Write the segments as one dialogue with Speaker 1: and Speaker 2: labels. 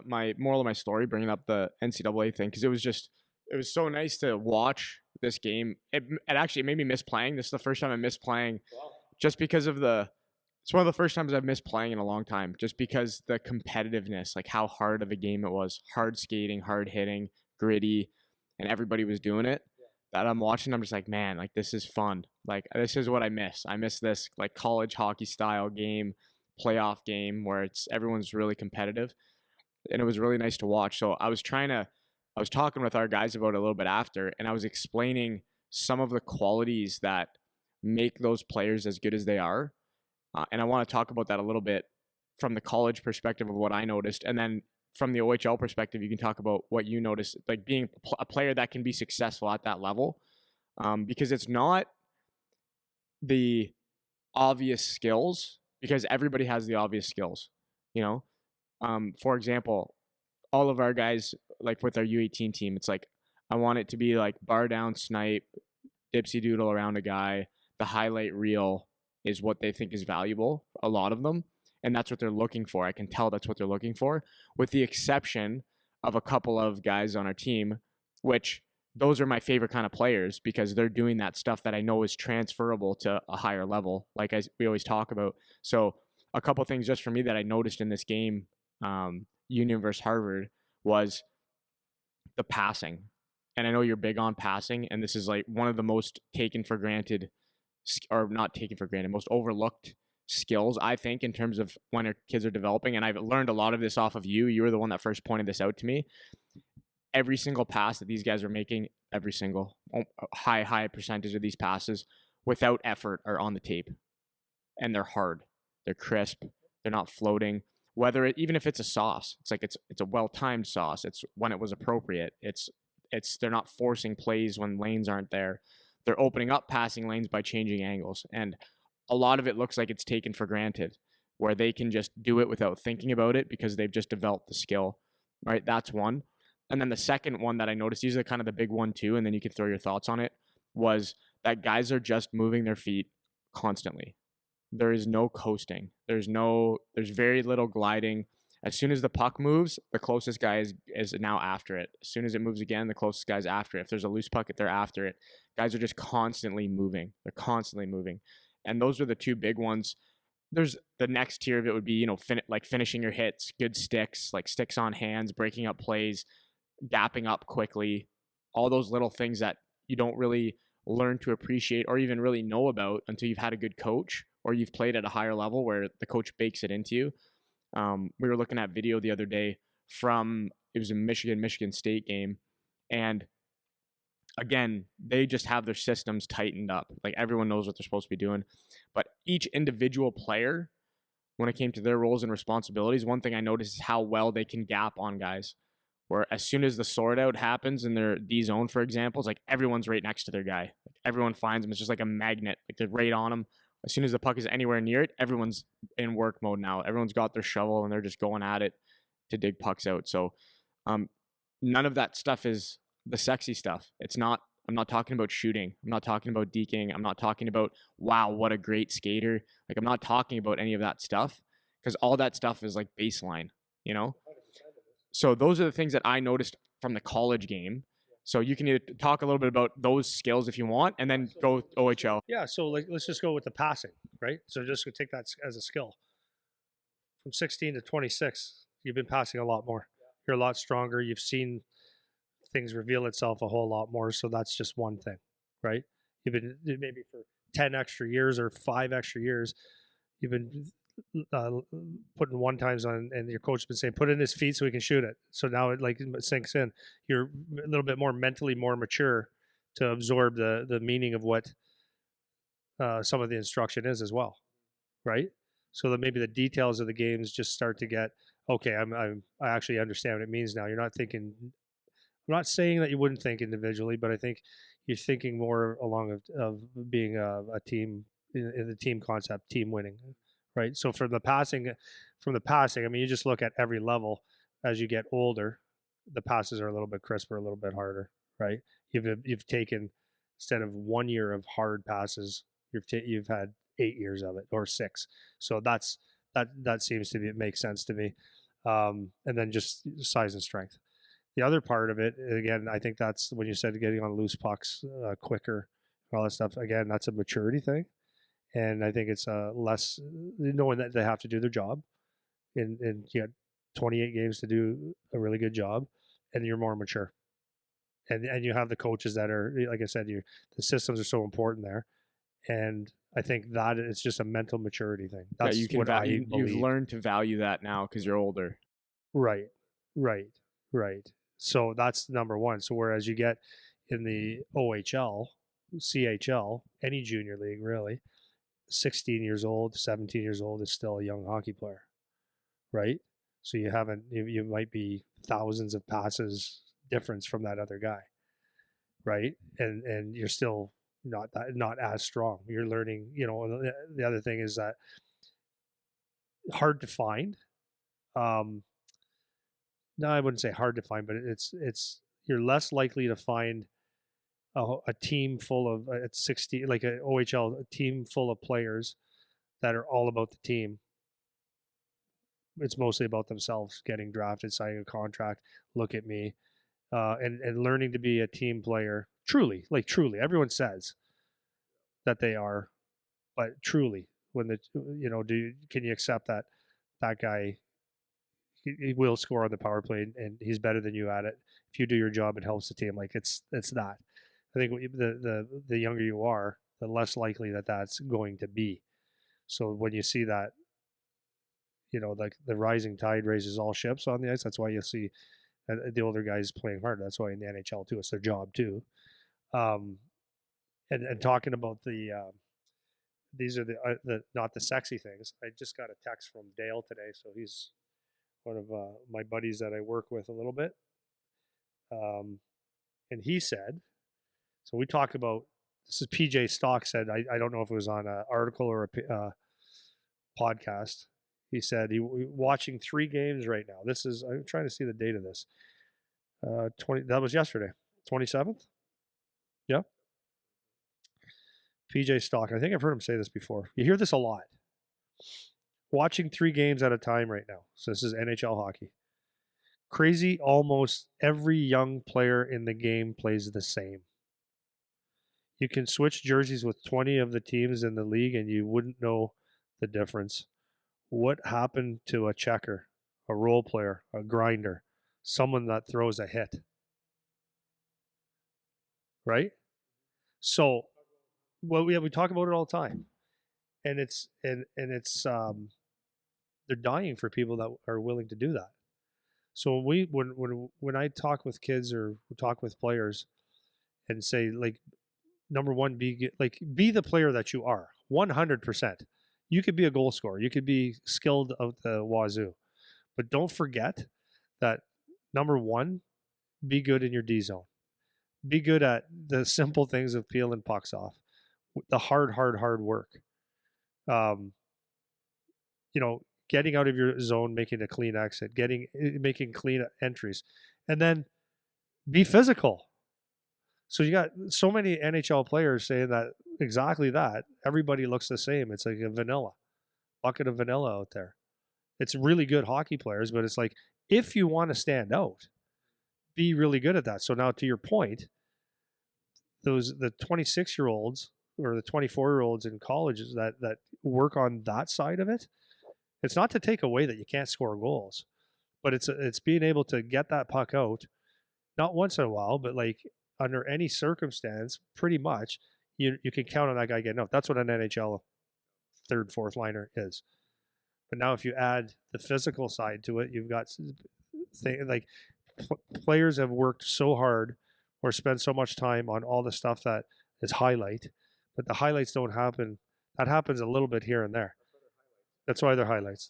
Speaker 1: my moral of my story, bringing up the NCAA thing, because it was so nice to watch this game. It actually made me miss playing. This is the first time I missed playing, just because of the. It's one of the first times I've missed playing in a long time, just because the competitiveness, like how hard of a game it was, hard skating, hard hitting, gritty, and everybody was doing it. That I'm watching, I'm just like, man, like this is fun. Like this is what I miss. I miss this like college hockey style game, playoff game where it's everyone's really competitive, and it was really nice to watch. So I was talking with our guys about it a little bit after, and I was explaining some of the qualities that make those players as good as they are. And I want to talk about that a little bit from the college perspective of what I noticed. And then from the OHL perspective, you can talk about what you noticed, like being a player that can be successful at that level. Because it's not the obvious skills, because everybody has the obvious skills, you know? For example, all of our guys, like with our U18 team, it's like, I want it to be like bar down snipe, dipsy doodle around a guy, the highlight reel is what they think is valuable, a lot of them. And that's what they're looking for. I can tell that's what they're looking for, with the exception of a couple of guys on our team, which those are my favorite kind of players because they're doing that stuff that I know is transferable to a higher level, like we always talk about. So a couple things just for me that I noticed in this game, Union versus Harvard, was the passing. And I know you're big on passing, and this is like one of the most taken for granted, or not taken for granted, most overlooked skills, I think, in terms of when our kids are developing. And I've learned a lot of this off of you. You were the one that first pointed this out to me. Every single pass that these guys are making, every single high percentage of these passes without effort are on the tape. And they're hard. They're crisp. They're not floating. Even if it's a sauce, it's like it's a well-timed sauce. It's when it was appropriate. They're not forcing plays when lanes aren't there. They're opening up passing lanes by changing angles. And a lot of it looks like it's taken for granted, where they can just do it without thinking about it because they've just developed the skill, right? That's one. And then the second one that I noticed, these are kind of the big one too, and then you can throw your thoughts on it, was that guys are just moving their feet constantly. There is no coasting. There's very little gliding. As soon as the puck moves, the closest guy is now after it. As soon as it moves again, the closest guy's after it. If there's a loose puck, if they're after it. Guys are just constantly moving. They're constantly moving. And those are the two big ones. There's the next tier of it would be, like finishing your hits, good sticks, like sticks on hands, breaking up plays, gapping up quickly, all those little things that you don't really learn to appreciate or even really know about until you've had a good coach or you've played at a higher level where the coach bakes it into you. We were looking at video the other day it was a Michigan State game, and again, they just have their systems tightened up. Like everyone knows what they're supposed to be doing, but each individual player, when it came to their roles and responsibilities, one thing I noticed is how well they can gap on guys. Where as soon as the sort out happens in their D zone, for example, it's like everyone's right next to their guy. Like everyone finds them. It's just like a magnet. Like they're right on them. As soon as the puck is anywhere near it, everyone's in work mode now. Everyone's got their shovel and they're just going at it to dig pucks out. So none of that stuff is the sexy stuff. I'm not talking about shooting. I'm not talking about deking. I'm not talking about, wow, what a great skater. Like I'm not talking about any of that stuff because all that stuff is like baseline, you know? So those are the things that I noticed from the college game. So you can either talk a little bit about those skills if you want, and then go OHL.
Speaker 2: Yeah, so like let's just go with the passing, right? So just take that as a skill. From 16 to 26, you've been passing a lot more. You're a lot stronger. You've seen things reveal itself a whole lot more. So that's just one thing, right? You've been maybe for 10 extra years or 5 extra years, you've been putting one times on, and your coach has been saying, put it in his feet so he can shoot it. So now it like sinks in. You're a little bit more mentally more mature to absorb the meaning of what some of the instruction is as well, right? So that maybe the details of the games just start to get, okay, I actually understand what it means now. You're not thinking, I'm not saying that you wouldn't think individually, but I think you're thinking more along of being a team in the team concept, team winning, right? So from the passing, I mean, you just look at every level as you get older, the passes are a little bit crisper, a little bit harder, right? You've taken, instead of 1 year of hard passes, you've had 8 years of it or 6. So that seems to be, it makes sense to me. and then just size and strength. The other part of it, again, I think that's when you said getting on loose pucks quicker, all that stuff. Again, that's a maturity thing, and I think it's less knowing that they have to do their job, and you got 28 games to do a really good job, and you're more mature, and you have the coaches that are, like I said, the systems are so important there, and I think that it's just a mental maturity thing. That's
Speaker 1: you can
Speaker 2: what I
Speaker 1: you've
Speaker 2: believe.
Speaker 1: learned to value that now because you're older.
Speaker 2: Right, right, right. So that's number one. So whereas you get in the OHL, CHL, any junior league really, 16 years old, 17 years old is still a young hockey player, right? So you haven't, you might be thousands of passes difference from that other guy, right? And you're still not as strong. You're learning. The other thing is that hard to find. No, I wouldn't say hard to find, but it's you're less likely to find a team full of at 60, like an OHL, a team full of players that are all about the team. It's mostly about themselves getting drafted, signing a contract. Look at me, and learning to be a team player. Truly, like truly, everyone says that they are, but truly, when can you accept that guy? He will score on the power play, and he's better than you at it. If you do your job, it helps the team. Like it's that. I think the younger you are, the less likely that that's going to be. So when you see that, like the rising tide raises all ships on the ice. That's why you'll see the older guys playing hard. That's why in the NHL too, it's their job too. And talking about these are the not the sexy things. I just got a text from Dale today, so he's one of my buddies that I work with a little bit. And he said, so we talk about, this is PJ Stock said, I don't know if it was on an article or a podcast. He said he watching 3 games right now. This is, I'm trying to see the date of this. 20, that was yesterday, 27th. Yeah. PJ Stock. I think I've heard him say this before. You hear this a lot. Watching 3 games at a time right now. So this is NHL hockey. Crazy, almost every young player in the game plays the same. You can switch jerseys with 20 of the teams in the league and you wouldn't know the difference. What happened to a checker, a role player, a grinder, someone that throws a hit? Right? So, well, we talk about it all the time. And it's they're dying for people that are willing to do that. So when I talk with kids or talk with players and say, like, number one, be the player that you are 100%. You could be a goal scorer, you could be skilled out the wazoo, but don't forget that number one, be good in your D zone, be good at the simple things of peeling pucks off, the hard work. Getting out of your zone, making a clean exit, making clean entries, and then be physical. So you got so many NHL players saying that exactly that. Everybody looks the same. It's like a bucket of vanilla out there. It's really good hockey players, but it's like, if you want to stand out, be really good at that. So now to your point, the 26-year-olds or the 24-year-olds in colleges that work on that side of it, it's not to take away that you can't score goals, but it's being able to get that puck out, not once in a while, but like under any circumstance, pretty much you can count on that guy getting out. That's what an NHL third, fourth liner is. But now if you add the physical side to it, you've got players have worked so hard or spent so much time on all the stuff that is highlight, but the highlights don't happen. That happens a little bit here and there. That's why they're highlights.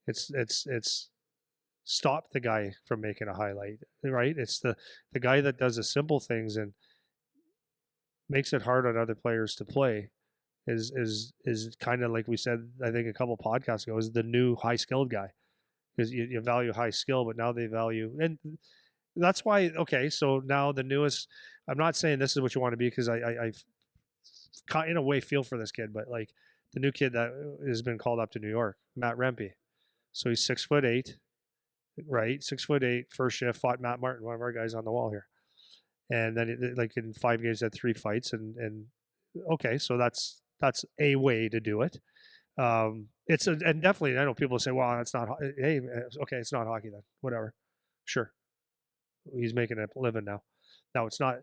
Speaker 2: It's stop the guy from making a highlight, right? It's the guy that does the simple things and makes it hard on other players to play is kind of like we said, I think a couple podcasts ago, is the new high skilled guy. Because you value high skill, but now they value, and that's why. Okay, so now the newest. I'm not saying this is what you want to be, because I in a way feel for this kid, but like the new kid that has been called up to New York, Matt Rempe. So he's 6'8", right? 6'8", first shift, fought Matt Martin, one of our guys on the wall here. And then like in 5 games, had 3 fights, and okay, so that's a way to do it. And definitely, I know people say, "Well, that's not." Hey, okay, it's not hockey then. Whatever, sure. He's making a living now. Now it's not.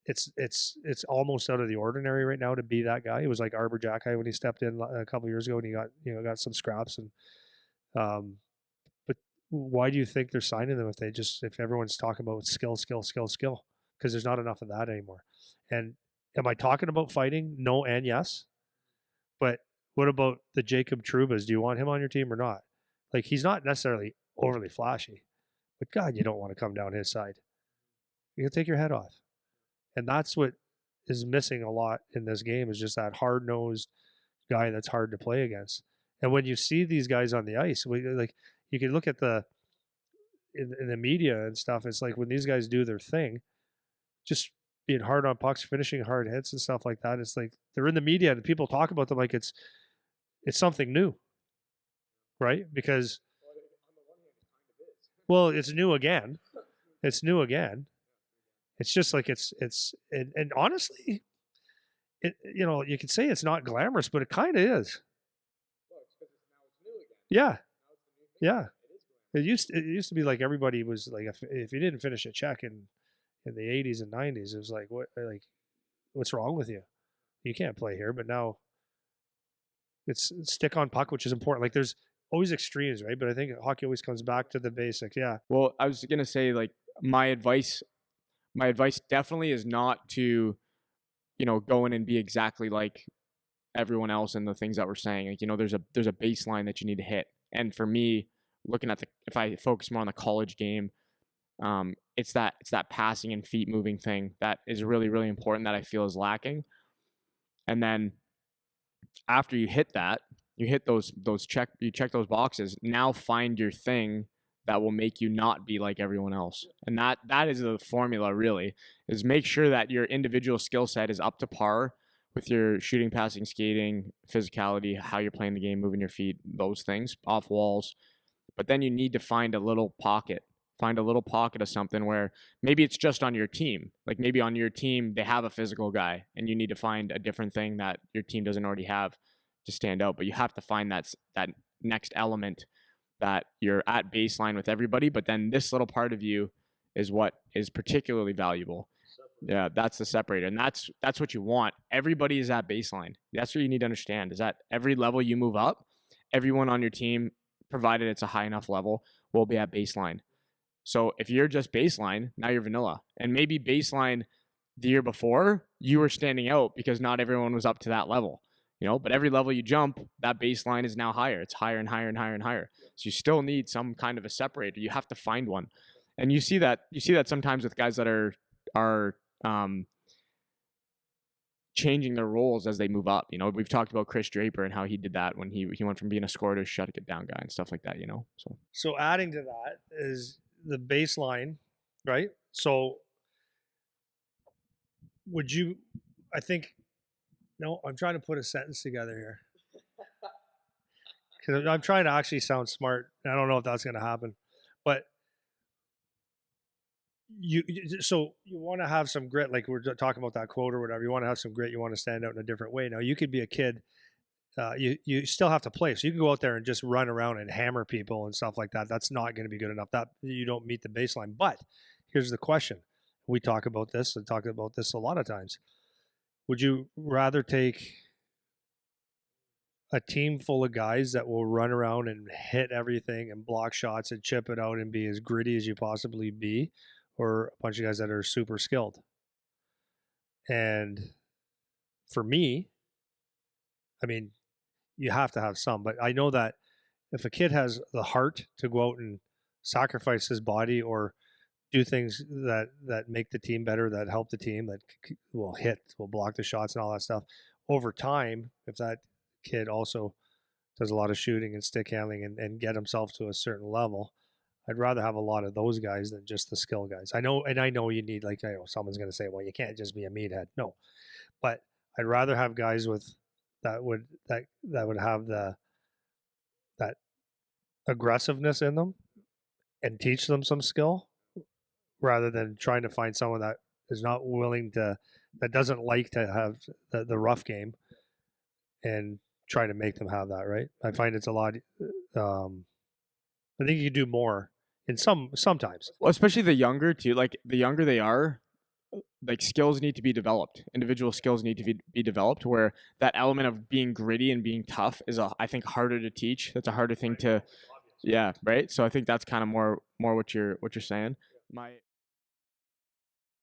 Speaker 2: It's almost out of the ordinary right now to be that guy. It was like Arbor Jacki when he stepped in a couple of years ago, and he got some scraps. And but why do you think they're signing them if everyone's talking about skill, skill, skill, skill? Because there's not enough of that anymore. And am I talking about fighting? No and yes. But what about the Jacob Trubas? Do you want him on your team or not? Like, he's not necessarily overly flashy, but God, you don't want to come down his side. You'll take your head off. And that's what is missing a lot in this game, is just that hard-nosed guy that's hard to play against. And when you see these guys on the ice, like, you can look at in the media and stuff. It's like when these guys do their thing, just being hard on pucks, finishing hard hits and stuff like that. It's like they're in the media and people talk about them like it's something new, right? Because, well, it's new again. It's new again. It's just like and honestly, you could say it's not glamorous, but it kind of is. Yeah, yeah. It used to be like everybody was like, if you didn't finish a check in the 80s and 90s, it was like, what's wrong with you? You can't play here. But now it's stick on puck, which is important. Like, there's always extremes, right? But I think hockey always comes back to the basics. Yeah.
Speaker 1: Well, I was gonna say, like, my advice definitely is not to, go in and be exactly like everyone else and the things that we're saying. Like, there's a baseline that you need to hit. And for me, looking at if I focus more on the college game, it's that passing and feet moving thing that is really, really important, that I feel is lacking. And then after you hit that, you hit you check those boxes. Now find your thing that will make you not be like everyone else. And that is the formula, really, is make sure that your individual skill set is up to par with your shooting, passing, skating, physicality, how you're playing the game, moving your feet, those things, off walls. But then you need to find a little pocket of something where maybe it's just on your team. Like, maybe on your team, they have a physical guy and you need to find a different thing that your team doesn't already have to stand out. But you have to find that next element that you're at baseline with everybody. But then this little part of you is what is particularly valuable. Yeah, that's the separator. And that's what you want. Everybody is at baseline. That's what you need to understand, is that every level you move up, everyone on your team, provided it's a high enough level, will be at baseline. So if you're just baseline, now you're vanilla. And maybe baseline the year before, you were standing out because not everyone was up to that level. But every level you jump, that baseline is now higher. It's higher and higher and higher and higher. So you still need some kind of a separator. You have to find one. And you see that sometimes with guys that are changing their roles as they move up. We've talked about Chris Draper and how he did that when he went from being a scorer to a shut it down guy and stuff like that.
Speaker 2: So adding to that is the baseline, right? So would you? I think. No, I'm trying to put a sentence together here because I'm trying to actually sound smart. I don't know if that's going to happen, but so you want to have some grit, like we're talking about that quote or whatever. You want to have some grit. You want to stand out in a different way. Now, you could be a kid. You still have to play, so you can go out there and just run around and hammer people and stuff like that. That's not going to be good enough. That you don't meet the baseline. But here's the question: we talk about this a lot of times. Would you rather take a team full of guys that will run around and hit everything and block shots and chip it out and be as gritty as you possibly be, or a bunch of guys that are super skilled? And for me, I mean, you have to have some, but I know that if a kid has the heart to go out and sacrifice his body or do things that make the team better, that help the team, that will block the shots and all that stuff, over time, if that kid also does a lot of shooting and stick handling and get himself to a certain level, I'd rather have a lot of those guys than just the skill guys. I know you need, like, someone's going to say, well, you can't just be a meathead. No, but I'd rather have guys that would have that aggressiveness in them and teach them some skill rather than trying to find someone that is not willing to, that doesn't like to have the rough game and try to make them have that, right? I find it's a lot. I think you do more in sometimes.
Speaker 1: Well, especially the younger too. Like the younger they are, like skills need to be developed. Individual skills need to be developed. Where that element of being gritty and being tough is, I think, harder to teach. That's a harder thing to, yeah, right. So I think that's kind of more what you're saying. My